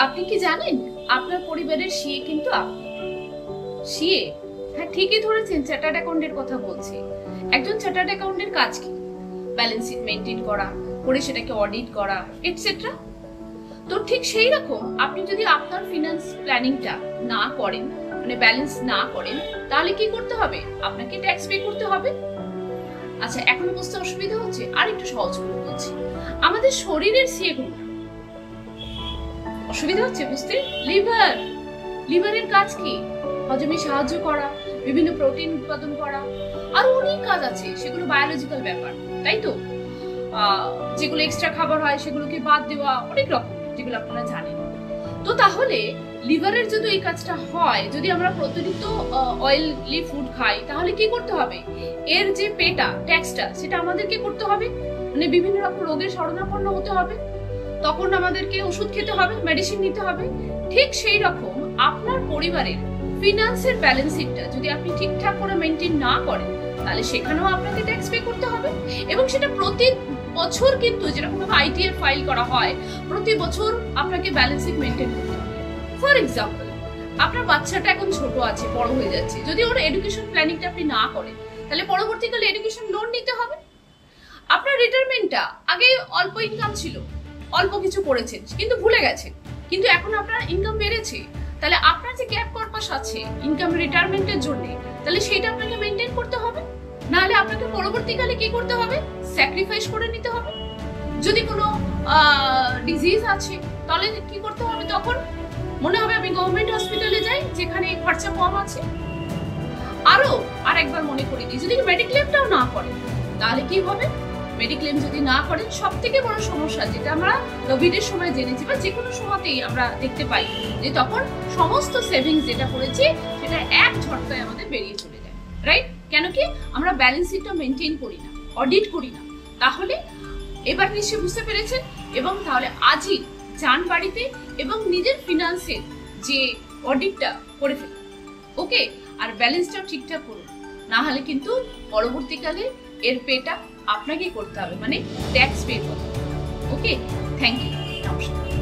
আপনি কি জানেন আপনার পরিবারের সিএ কিন্তু আপনি। সিএ, হ্যাঁ ঠিকই ধরেছেন, চার্টার্ড অ্যাকাউন্টের কথা বলছি। একজন চার্টার্ড অ্যাকাউন্টের কাজ কি? ব্যালেন্স শিট মেইনটেইন করা, করে সেটাকে অডিট করা, এটসেট্রা। তো ঠিক সেই রকম আপনি যদি আপনার ফিনান্স প্ল্যানিংটা না করেন, মানে ব্যালেন্স না করেন, তাহলে কি করতে হবে? আপনাকে ট্যাক্স পে করতে হবে। আচ্ছা, এখনো বুঝতে অসুবিধা হচ্ছে? আর একটু সহজ করে বলছি। আমাদের শরীরের সিএ গুলো, অসুবিধা হচ্ছে বুঝতে? লিভার, লিভারের কাজ কি? হজমে সাহায্য করা, বিভিন্ন প্রোটিন উৎপাদন করা, আর অনেক কাজ আছে, সেগুলো বায়োলজিক্যাল ব্যাপার, তাই তো? যেগুলো এক্সট্রা খাবার হয় সেগুলোকে বাদ দেওয়া, অনেক রকম, যেগুলো আপনারা জানেন। তো তাহলে লিভারের যদি এই কাজটা হয়, যদি আমরা প্রতিনিয়ত অয়েলি ফুড খাই, তাহলে কি করতে হবে? এর যে পেটা, ট্যাক্সটা, সেটা আমাদেরকে করতে হবে, মানে বিভিন্ন রকম রোগের শরণাপন্ন হতে হবে, তখন আমাদেরকে ওষুধ খেতে হবে, মেডিসিন নিতে হবে। ঠিক সেই রকম আপনার পরিবারের ফিনান্সের ব্যালেন্স শিটটা যদি আপনি ঠিকঠাক করে মেইনটেইন না করেন, তাহলে সেখানেও আপনাকে ট্যাক্স পে করতে হবে। এবং সেটা প্রতি বছর, কিন্তু যেরকম আইটিআর ফাইল করা হয়, প্রতি বছর আপনাকে ব্যালেন্স শিট মেইনটেইন করতে হবে। ফর এক্সাম্পল, আপনার বাচ্চাটা এখন ছোট আছে, বড় হয়ে যাচ্ছে, যদি ওর এডুকেশন প্ল্যানিংটা আপনি না করেন, তাহলে পরবর্তীকালে এডুকেশন লোন নিতে হবে। আপনার রিটায়ারমেন্টটা, আগে অল্প ইনকাম ছিল, অল্প কিছু করেছেন কিন্তু ভুলে গেছেন, কিন্তু এখন আপনার ইনকাম বেড়েছে, তাহলে আপনার যে গ্যাপ কর্পাস আছে ইনকাম রিটায়ারমেন্টের জন্য, তাহলে সেটা আপনাকে মেইনটেইন করতে হবে। না হলে আপনাকে পরবর্তীকালে কি করতে হবে? স্যাক্রিফাইস করে নিতে হবে। যদি কোনো ডিজিজ আছে, তাহলে কি করতে হবে? তখন মনে হবে আমি গভর্নমেন্ট হসপিটালে যাই, যেখানে খরচা কম আছে। আরো আরেকবার মনে করি দিই, যদি মেডিক্লেমটাও না করেন, তাহলে কি হবে? মেডিক্লেম যদি না করেন, সব থেকে বড় সমস্যা, যেটা আমরা কোভিড এর সময় জেনেছি, বা যে কোনো সময়তেই আমরা দেখতে পাই, যে তখন সমস্ত সেভিংস যেটা করেছি, সেটা এক ঝটকায় আমাদের বেরিয়ে চলে যায়, রাইট? কেন কি? আমরা ব্যালেন্স শিটটা মেনটেন করি না, অডিট করি না। তাহলে এবার নিশ্চয়ই বুঝতে পেরেছেন। এবং তাহলে আজই যান বাড়িতে এবং নিজের ফিনান্সের যে অডিটটা করে ফেলুন, ওকে? আর ব্যালেন্সটা ঠিকঠাক করুন, না হলে কিন্তু পরবর্তীকালে এর পেটা আপনাকেই করতে হবে, মানে ট্যাক্স পে করতে হবে। ওকে, থ্যাংক ইউ, নমস্কার।